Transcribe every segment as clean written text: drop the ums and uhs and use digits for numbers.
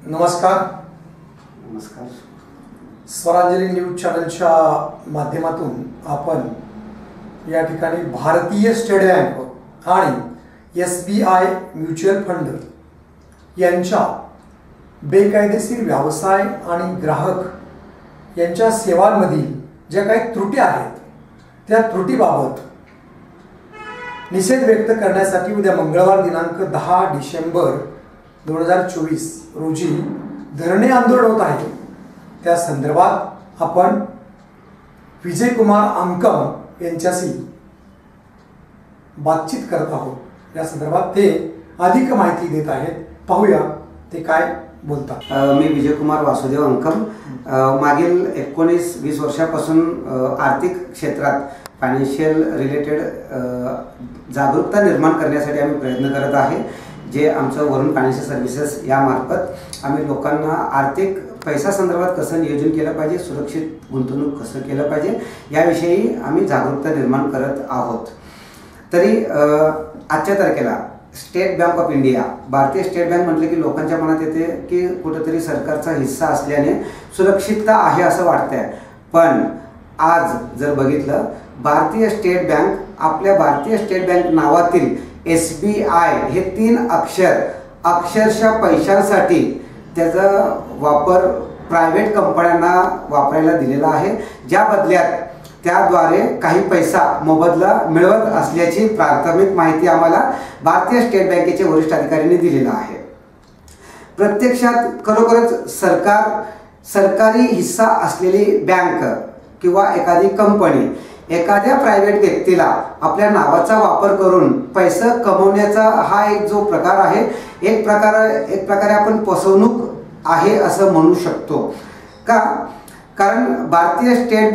नमस्कार. नमस्कार. स्वरांजली न्यूज चॅनलच्या माध्यमातून आपण या ठिकाणी भारतीय स्टेट बँक आणि SBI म्युच्युअल फंड यांच्या बेकायदेशीर व्यवसाय आणि ग्राहक यांच्या सेवांमधील ज्या काही त्रुटी आहेत त्या त्रुटीबाबत निषेध व्यक्त करण्यासाठी उद्या मंगळवार दिनांक 10 डिसेंबर 2024 रोजी धरणे आंदोलन होत आहे. त्या संदर्भात आपण विजय कुमार अंकम यांच्याशी बातचीत करत आहोत. या संदर्भात ते अधिक माहिती देत आहेत. पाहूया ते काय बोलतात. मी विजय कुमार वासुदेव अंकम. मागील 19-20 वर्षापासून आर्थिक क्षेत्रात फायनान्शियल रिलेटेड जागरूकता निर्माण करण्यासाठी आम्ही प्रयत्न करत आहे. जे आमचं वरुण फायनान्शियल सर्व्हिसेस यामार्फत आम्ही लोकांना आर्थिक पैसा संदर्भात कसं नियोजन केलं पाहिजे, सुरक्षित गुंतवणूक कसं केलं पाहिजे याविषयी आम्ही जागरूकता निर्माण करत आहोत. तरी आजच्या तारखेला स्टेट बँक ऑफ इंडिया, भारतीय स्टेट बँक म्हटलं की लोकांच्या मनात येते की कुठेतरी सरकारचा हिस्सा असल्याने सुरक्षितता आहे असं वाटतंय. पण आज जर बघितलं, भारतीय स्टेट बँक आपल्या भारतीय स्टेट बँक नावातील SBI हे 3 अक्षर अक्षरशः पैशांसाठी त्याचा वापर प्रायव्हेट कंपन्यांना वापरायला दिलेला आहे, ज्या बदल्यात त्याद्वारे काही पैसा मोबदला मिळवत असल्याची प्राथमिक माहिती आम्हाला भारतीय स्टेट बँकेचे वरिष्ठ अधिकाऱ्यांनी दिलेला आहे. प्रत्यक्षात खरोखरच सरकारी हिस्सा असलेली बँक किंवा एखादी कंपनी एखाद्या प्रायव्हेट व्यक्तीला आपल्या नावाचा वापर करून पैसे कमवण्याचा हा एक जो प्रकार आहे, एक प्रकारे आपण फसवणूक आहे असं म्हणू शकतो. कारण भारतीय स्टेट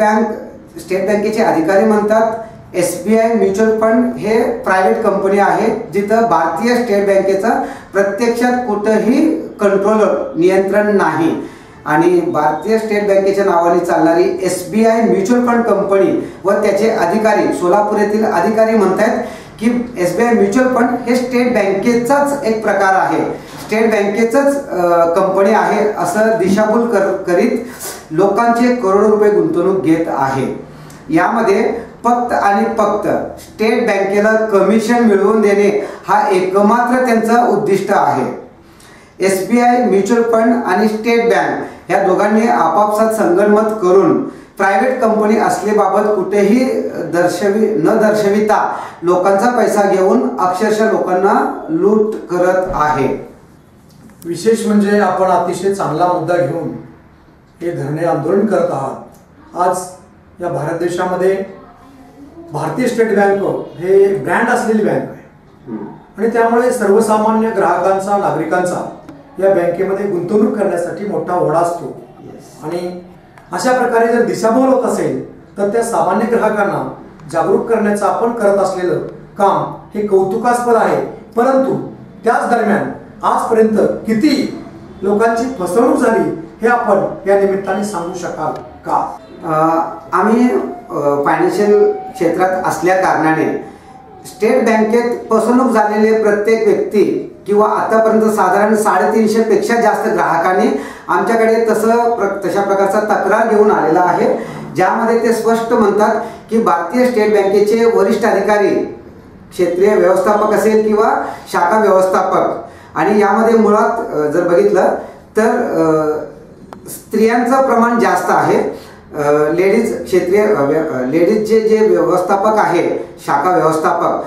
बँकेचे अधिकारी म्हणतात SBI म्युच्युअल फंड हे प्रायव्हेट कंपनी आहे, जिथं भारतीय स्टेट बँकेचा प्रत्यक्षात कुठंही कंट्रोलर नियंत्रण नाही. आणि भारतीय स्टेट बँकेच्या नावाने चालणारी SBI म्युच्युअल फंड कंपनी व त्याचे अधिकारी, सोलापूर येथील अधिकारी म्हणतात की SBI म्युच्युअल फंड हे स्टेट बँकेचाच एक प्रकार आहे, स्टेट बँकेचंच कंपनी आहे असं दिशाभूल करीत लोकांचे करोडो रुपये गुंतवणूक घेत आहे. यामध्ये फक्त आणि फक्त स्टेट बँकेला कमिशन मिळवून देणे हा एकमात्र त्यांचा उद्दिष्ट आहे. SBI म्युच्युअल फंड आणि स्टेट बँक या दोघांनी आपापसात संगनमत करून प्रायव्हेट कंपनी असल्याबाबत कुठेही न दर्शविता लोकांचा पैसा घेऊन अक्षरशः लोकांना लूट करत आहे. विशेष म्हणजे आपण अतिशय चांगला मुद्दा घेऊन हे धरणे आंदोलन करत आहात. आज या भारत देशामध्ये भारतीय स्टेट बँक हे ब्रँड असलेली बँक आहे आणि त्यामुळे सर्वसामान्य ग्राहकांचा, नागरिकांचा या बँकेमध्ये गुंतवणूक करण्यासाठी मोठा ओढा असतो. आणि अशा प्रकारे जर दिशाभूल होत असेल तर त्या सामान्य ग्राहकांना जागरूक करण्याचं आपण करत असलेलं काम हे कौतुकास्पद आहे. परंतु त्याच दरम्यान आजपर्यंत किती लोकांची फसवणूक झाली हे आपण या निमित्ताने सांगू शकाल का? आम्ही फायनान्शियल क्षेत्रात असल्या कारणाने स्टेट बँकेत फसवणूक झालेले प्रत्येक व्यक्ती किंवा आतापर्यंत साधारण 350 पेक्षा जास्त ग्राहकांनी आमच्याकडे तशा प्रकारचा तक्रार घेऊन आलेला आहे, ज्यामध्ये ते स्पष्ट म्हणतात की भारतीय स्टेट बँकेचे वरिष्ठ अधिकारी, क्षेत्रीय व्यवस्थापक असेल किंवा शाखा व्यवस्थापक, आणि यामध्ये मुळात जर बघितलं तर स्त्रियांचं प्रमाण जास्त आहे. लेडीजचे जे व्यवस्थापक आहे, शाखा व्यवस्थापक,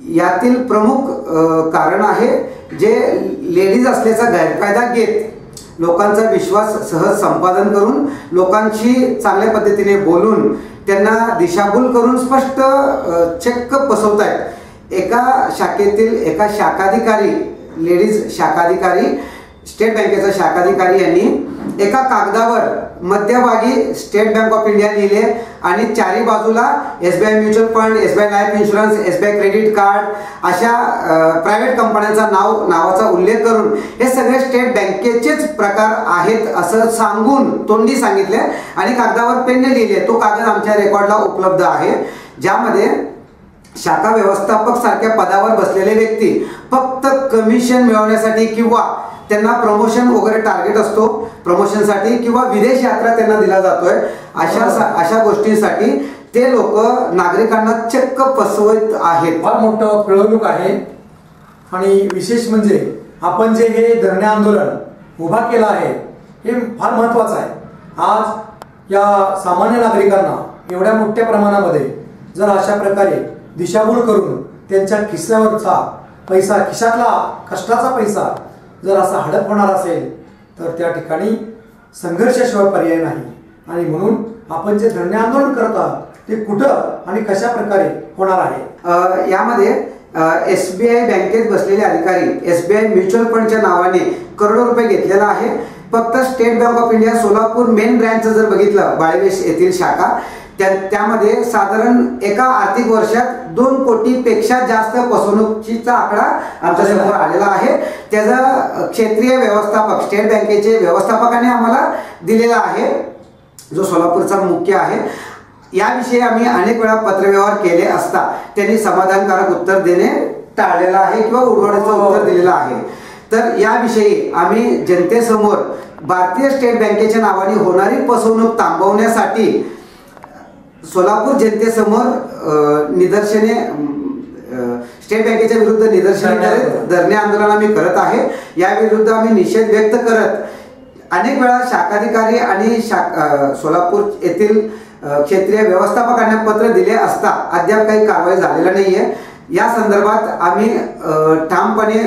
यातील प्रमुख कारण आहे जे लेडीज असल्याचा गैरफायदा घेत लोकांचा विश्वास सहज संपादन करून लोकांशी चांगल्या पद्धतीने बोलून त्यांना दिशाभूल करून स्पष्ट चक्क फसवत आहेत. एका शाखेतील एका शाखाधिकारी, लेडीज शाखाधिकारी, स्टेट बँकेचा शाखाधिकारी यांनी एका कागदावर मध्यभागी स्टेट बँक ऑफ इंडिया लिहिले आणि चारी बाजूला SBI mutual fund, SBI life insurance, SBI credit card अशा प्रायव्हेट कंपन्यांचा नावाचा उल्लेख करून हे सगळे स्टेट बँकेचेच प्रकार आहेत असं सांगून तोंडी सांगितले आणि कागदावर पेनने लिहिले. तो कागद आमच्या रेकॉर्डला उपलब्ध आहे, ज्यामध्ये शाखा व्यवस्थापक सारख्या पदावर बसलेले व्यक्ती फक्त कमिशन मिळवण्यासाठी किंवा त्यांना प्रमोशन वगैरे टार्गेट असतो प्रमोशनसाठी किंवा विदेश यात्रा त्यांना दिला जातोय अशा गोष्टींसाठी ते लोक नागरिकांना चक्क फसवत आहेत. फार मोठं पिळवणूक आहे. आणि विशेष म्हणजे आपण जे हे धरणे आंदोलन उभा केलं आहे हे फार महत्त्वाचं आहे. आज या सामान्य नागरिकांना एवढ्या मोठ्या प्रमाणामध्ये जर अशा प्रकारे दिशाभूल करून त्यांच्या खिशावरचा पैसा खिशातला कष्टाचा पैसा जर असा हडप होणार असेल तर त्या ठिकाणी संघर्षाशिवाय पर्याय नाही. आणि म्हणून आपण जे धरणे आंदोलन करत आहात ते कुठं आणि कशा प्रकारे होणार आहे. यामध्ये SBI बँकेत बसलेले अधिकारी SBI म्युच्युअल फंडच्या नावाने करोडो रुपये घेतलेला आहे. फक्त state bank of India Solapur main branch जर बघितलं बाळेवेश येथील शाखा त्यामध्ये साधारण एका आर्थिक वर्षात 2 कोटीपेक्षा जास्त फसवणुकीचा आकडा आमच्या समोर आलेला आहे. त्याचा क्षेत्रीय व्यवस्थापक स्टेट बँकेचे व्यवस्थापकाने आम्हाला दिलेला आहे जो सोलापूरचा मुख्य आहे. याविषयी आम्ही अनेक वेळा पत्रव्यवहार केले असता त्यांनी समाधानकारक उत्तर देणे टाळलेलं आहे किंवा उडवण्याचं उत्तर दिलेलं आहे. तर याविषयी आम्ही जनतेसमोर भारतीय स्टेट बँकेच्या नावाने होणारी फसवणूक थांबवण्यासाठी सोलापूर जनतेसमोर निदर्शने स्टेट बँकेच्या विरुद्ध निदर्शने करत धरणे आंदोलन आम्ही करत आहे. याविरुद्ध आम्ही निषेध व्यक्त करत अनेक वेळा शाखाधिकारी आणि सोलापूर येथील क्षेत्रीय व्यवस्थापकांना पत्र दिले असता अद्याप काही कारवाई झालेला नाहीये. या संदर्भात आम्ही ठामपणे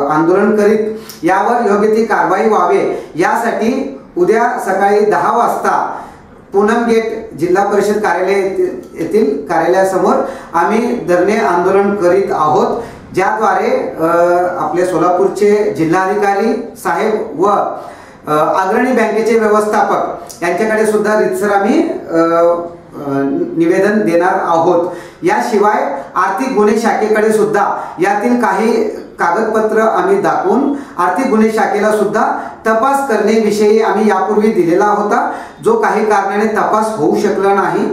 आंदोलन करीत यावर योग्य ती कारवाई व्हावे यासाठी उद्या सकाळी 10 वाजता पूनम गेट जिल्हा परिषद कार्यालय येथील कार्यालयासमोर आम्ही धरणे आंदोलन करीत आहोत. ज्याद्वारे आपले सोलापूरचे जिल्हाधिकारी साहेब व अग्रणी बँकेचे व्यवस्थापक यांच्याकडे सुद्धा रितसर आम्ही निवेदन देणार आहोत. याशिवाय आर्थिक गुन्हे शाखेकडे सुद्धा यातील काही कागदपत्र आम्ही दाखवून आर्थिक गुन्हे शाखेला सुद्धा तपास करण्याविषयी आम्ही यापूर्वी दिलेला होता जो काही कारणाने तपास होऊ शकला नाही.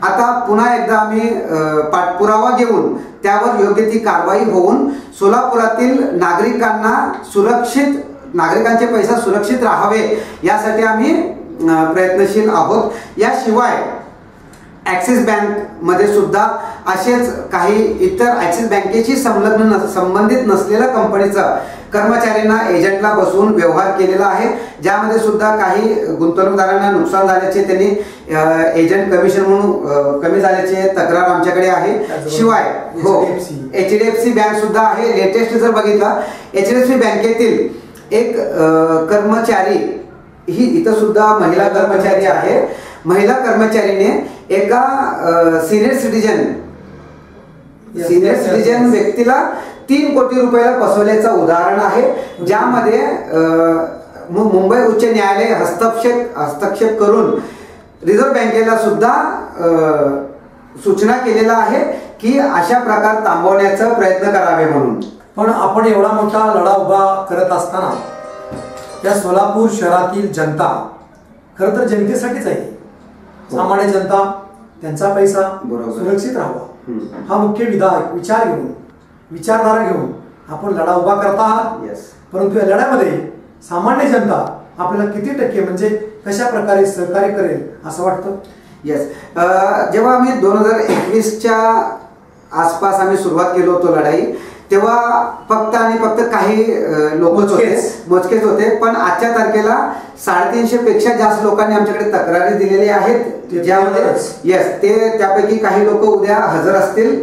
आता पुन्हा एकदा आम्ही पाठपुरावा घेऊन त्यावर योग्य ती कारवाई होऊन सोलापुरातील नागरिकांचे पैसा सुरक्षित राहावे यासाठी आम्ही प्रयत्नशील आहोत. याशिवाय ॲक्सिस बँक मध्ये सुद्धा असेच काही इतर ॲक्सिस बँकेशी संबंधित नसलेल्या कंपनीचा कर्मचाऱ्यांना एजंटला बसवून व्यवहार केलेला आहे. ज्यामध्ये सुद्धा काही गुंतवणूकदारांना नुकसान झाल्याचे त्यांनी एजंट कमिशन म्हणून कमी झाल्याचे तक्रार आमच्याकडे आहे. शिवाय HDFC बँक सुद्धा आहे. लेटेस्ट जर बघितला HDFC बँकेतील एक कर्मचारी ही इथं सुद्धा महिला कर्मचारी आहे. महिला कर्मचारीने एका सिनियर सिटीजन व्यक्तीला 3 कोटी रुपयाला फसवल्याचं उदाहरण आहे. ज्यामध्ये मुंबई उच्च न्यायालय हस्तक्षेप करून रिझर्व्ह बँकेला सुद्धा सूचना केलेला आहे की अशा प्रकार थांबवण्याचा प्रयत्न करावे म्हणून. पण आपण एवढा मोठा लढा उभा करत असताना या सोलापूर शहरातील जनता खरं तर जनतेसाठीच आहे. सामान्य जनता त्यांचा पैसा सुरक्षित राहावा हा मुख्य विचारधारा घेऊन आपण लढा उभा करत आहात. परंतु या लढ्यामध्ये सामान्य जनता आपल्याला किती टक्के म्हणजे कशा प्रकारे सहकार्य करेल असं वाटतं? जेव्हा आम्ही 2021च्या आसपास आम्ही सुरुवात केलो होतो लढाई तेव्हा फक्त आणि फक्त काही लोकच मोजकेच होते. पण आजच्या तारखेला 350 पेक्षा जास्त लोकांनी आमच्याकडे तक्रारी दिलेल्या आहेत. ज्यामध्ये ते त्यापैकी काही लोक उद्या हजर असतील.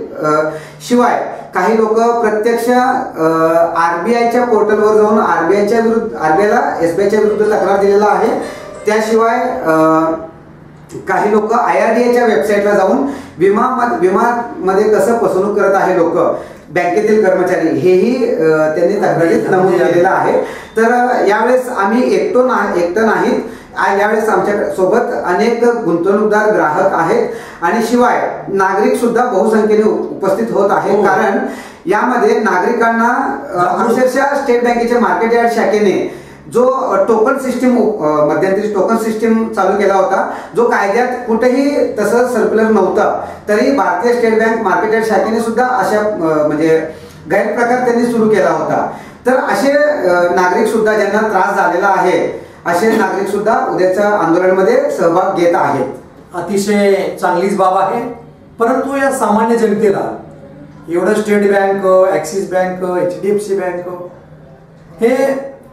शिवाय काही लोक प्रत्यक्ष RBIच्या पोर्टलवर जाऊन RBIला SBIच्या विरुद्ध तक्रार दिलेला आहे. त्याशिवाय काही लोक IRDAच्या वेबसाईटला जाऊन विमामध्ये कसं फसवणूक करत आहे लोक बँकेतील कर्मचारी हेही त्यांनी तक्रारीत नमूद केलेलं आहे. तर यावेळेस आम्ही एकटं नाहीत. यावेळेस आमच्या सोबत अनेक गुंतवणूकदार ग्राहक आहेत आणि शिवाय नागरिक सुद्धा बहुसंख्येने उपस्थित होत आहे. कारण यामध्ये नागरिकांना अक्षरशः स्टेट बँकेच्या मार्केट यार्ड शाखेने जो टोकन सिस्टीम मध्यंतरी टोकन सिस्टीम चालू केला होता, जो कायद्यात कुठेही तसं सर्क्युलर नव्हतं, तरी भारतीय स्टेट बँक मार्केट यार्ड शाखेने सुद्धा अशा म्हणजे गैरप्रकार त्यांनी सुरू केला होता. तर असे नागरिक सुद्धा ज्यांना त्रास झालेला आहे, असे नागरिक सुद्धा उद्याच्या आंदोलनामध्ये सहभाग घेत आहेत. अतिशय चांगलीच बाब आहे. परंतु या सामान्य जनतेला एवढं state bank, axis bank, HDFC bank हे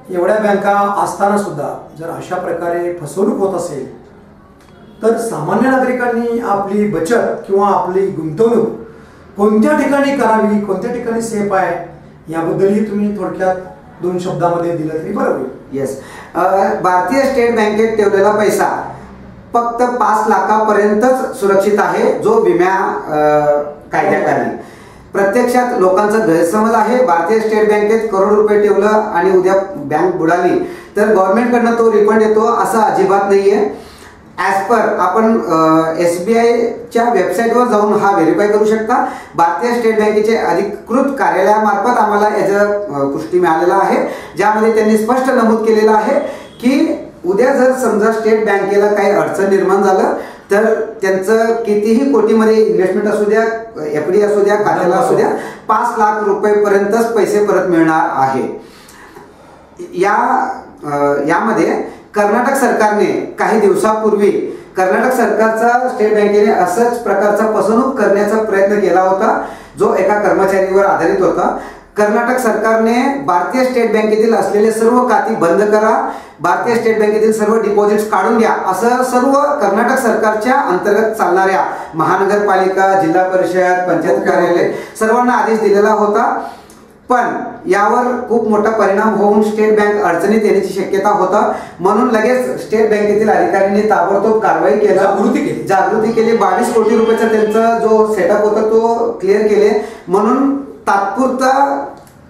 एवढ्या बँका असताना सुद्धा जर अशा प्रकारे फसवणूक होत असेल, तर सामान्य नागरिकांनी आपली बचत किंवा आपली गुंतवणूक कोणत्या ठिकाणी करावी, कोणत्या ठिकाणी सेफ आहे, याबद्दलही तुम्ही थोडक्यात 2 शब्दामध्ये दिलं तरी बरं होईल. येस, भारतीय स्टेट बँकेत ठेवलेला पैसा फक्त 5 लाखापर्यंतच सुरक्षित आहे, जो विम्या कायद्याखाली. प्रत्यक्षात लोकांचा गैरसमज आहे, भारतीय स्टेट बँकेत करोड रुपये ठेवलं आणि उद्या बँक बुडाली तर गव्हर्नमेंटकडनं तो रिफंड येतो, असं अजिबात नाहीये. ॲज पर आपण SBIच्या वेबसाईटवर जाऊन हा व्हेरीफाय करू शकता. भारतीय स्टेट बँकेचे अधिकृत कार्यालयामार्फत आम्हाला याचं पुष्टी मिळालेला आहे, ज्यामध्ये त्यांनी स्पष्ट नमूद केलेलं आहे की उद्या जर समजा स्टेट बँकेला काही अडचण निर्माण झालं तर त्यांचं कितीही कोटीमध्ये इन्व्हेस्टमेंट असू द्या, FD असू द्या, खात्याला असू द्या, 5 लाख रुपयेपर्यंतच पैसे परत मिळणार आहे. यामध्ये कर्नाटक सरकारने काही दिवसापूर्वी कर्नाटक सरकारचा स्टेट बँकेने असंच प्रकारचा फसवणूक करण्याचा प्रयत्न केला होता, जो एका कर्मचारीवर आधारित होता. कर्नाटक सरकारने भारतीय स्टेट बँकेतील असलेले सर्व खाती बंद करा, भारतीय स्टेट बँकेतील सर्व डिपॉझिट्स काढून घ्या, असं सर्व कर्नाटक सरकारच्या अंतर्गत चालणाऱ्या महानगरपालिका, जिल्हा परिषद, पंचायत कार्यालय सर्वांना आदेश दिलेला होता. पण यावर खूप मोठा परिणाम होऊन स्टेट बँक अडचणीत येण्याची शक्यता होता. म्हणून लगेच स्टेट बँकेतील अधिकाऱ्यांनी ताबडतोब कारवाई केली, जागृती केली. 22 कोटी रुपयाचा त्यांचा जो सेटअप होता तो क्लिअर केले. म्हणून तात्पुरता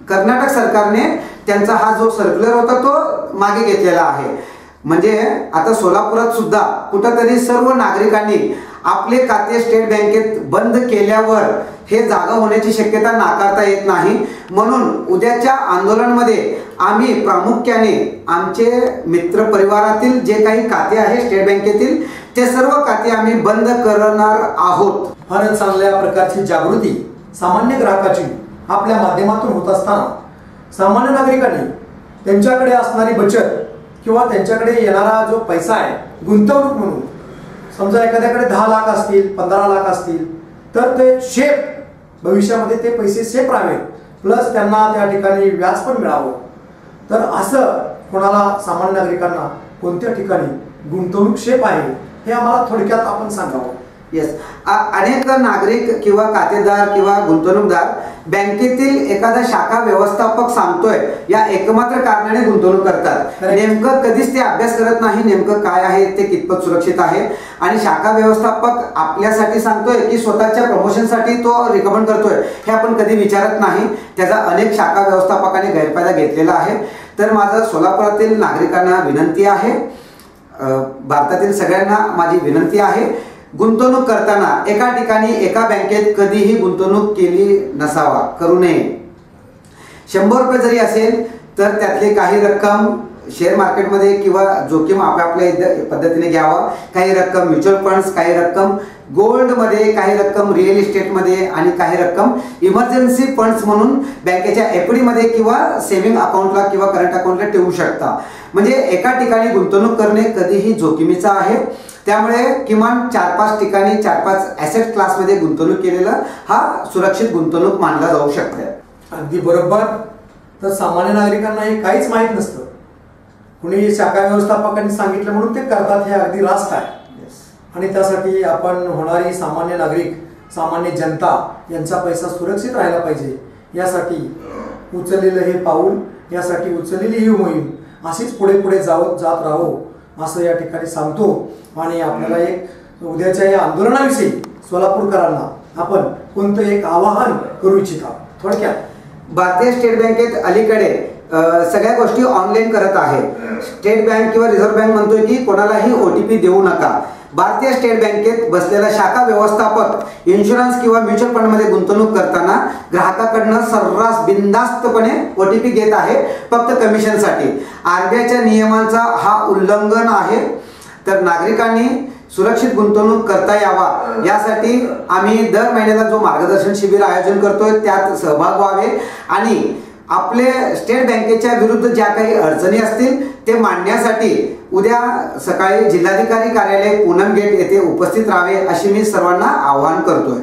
कर्नाटक सरकारने त्यांचा हा जो सर्क्युलर होता तो मागे घेतलेला आहे. म्हणजे आता सोलापुरात सुद्धा कुठंतरी सर्व नागरिकांनी आपले खाते स्टेट बँकेत बंद केल्यावर हे जागा होण्याची शक्यता नाकारता येत नाही. म्हणून उद्याच्या आंदोलनामध्ये आम्ही प्रामुख्याने आमचे मित्र परिवारातील जे काही खाते आहे स्टेट बँकेतील ते सर्व खाते आम्ही बंद करणार आहोत. फारच चांगल्या प्रकारची जागृती सामान्य ग्राहकाची आपल्या माध्यमातून होत असताना सामान्य नागरिकांनी त्यांच्याकडे असणारी बचत किंवा त्यांच्याकडे येणारा जो पैसा आहे गुंतवणूक म्हणून, समजा एखाद्याकडे 10 लाख असतील, 15 लाख असतील, तर ते सेफ भविष्यामध्ये ते पैसे सेफ राहावेत, प्लस त्यांना त्या ठिकाणी व्याज पण मिळावं. तर असं कोणाला सामान्य नागरिकांना कोणत्या ठिकाणी गुंतवणूक सेफ आहे हे आम्हाला थोडक्यात आपण सांगावं. येस, अनेक नागरिक किंवा खातेदार किंवा गुंतवणूकदार बँकेतील एखादा शाखा व्यवस्थापक सांगतोय या एकमात्र कारणाने गुंतवणूक करतात. नेमकं कधीच ते अभ्यास करत नाही नेमकं काय आहे ते, कितपत सुरक्षित आहे. आणि शाखा व्यवस्थापक आपल्यासाठी सांगतोय की स्वतःच्या प्रमोशनसाठी तो रिकमेंड करतोय हे आपण कधी विचारत नाही. त्याचा अनेक शाखा व्यवस्थापकाने गैरफायदा घेतलेला आहे. तर माझं सोलापुरातील नागरिकांना विनंती आहे, भारतातील सगळ्यांना माझी विनंती आहे, गुंतवणूक करताना एका ठिकाणी एका बँकेत कधीही गुंतवणूक केली नसावा, करू नये. 100 रुपये जरी असेल तर त्यातली काही रक्कम शेअर मार्केटमध्ये किंवा जोखीम आपापल्या पद्धतीने घ्यावा. काही रक्कम म्युच्युअल फंड्स, काही रक्कम गोल्डमध्ये, काही रक्कम रिअल इस्टेटमध्ये आणि काही रक्कम इमर्जन्सी फंड्स म्हणून बँकेच्या FD मध्ये किंवा सेव्हिंग अकाउंटला किंवा करंट अकाउंटला ठेवू शकता. म्हणजे एका ठिकाणी गुंतवणूक करणे कधीही जोखमीचं आहे. त्यामुळे किमान 4-5 ठिकाणी 4-5 ॲसेट क्लासमध्ये गुंतवणूक केलेला हा सुरक्षित गुंतवणूक मानला जाऊ शकते. अगदी बरोबर. तर सामान्य नागरिकांना हे काहीच माहीत नसतं. कुणी शाखा व्यवस्थापकांनी सांगितलं म्हणून ते करतात, हे अगदी रास्त आहे. आणि त्यासाठी आपण होणारी सामान्य नागरिक, सामान्य जनता यांचा पैसा सुरक्षित राहायला पाहिजे, यासाठी उचललेलं हे पाऊल, यासाठी उचललेली ही मोहीम अशीच पुढे पुढे जात राहो असं या ठिकाणी सांगतो. आणि आपल्याला एक उद्याच्या या आंदोलनाविषयी सोलापूरकरांना आपण कोणतं एक आवाहन करू इच्छिता थोडक्यात. भारतीय स्टेट बँकेत अलीकडे सगळ्या गोष्टी ऑनलाईन करत आहे. स्टेट बँक किंवा रिझर्व्ह बँक म्हणतोय की कोणालाही OTP देऊ नका. भारतीय स्टेट बँकेत बसलेला शाखा व्यवस्थापक इन्शुरन्स किंवा म्युच्युअल फंडमध्ये गुंतवणूक करताना ग्राहकाकडनं सर्रास बिनधास्तपणे OTP घेत आहे, फक्त कमिशनसाठी. RBIच्या नियमांचा हा उल्लंघन आहे. तर नागरिकांनी सुरक्षित गुंतवणूक करता यावा यासाठी आम्ही दर महिन्याला जो मार्गदर्शन शिबिर आयोजन करतोय त्यात सहभाग व्हावे आणि आपले स्टेट बँकेच्या विरुद्ध ज्या काही अडचणी असतील ते मांडण्यासाठी उद्या सकाळी जिल्हाधिकारी कार्यालय पूनम गेट येथे उपस्थित राहावे अशी मी सर्वांना आवाहन करतोय.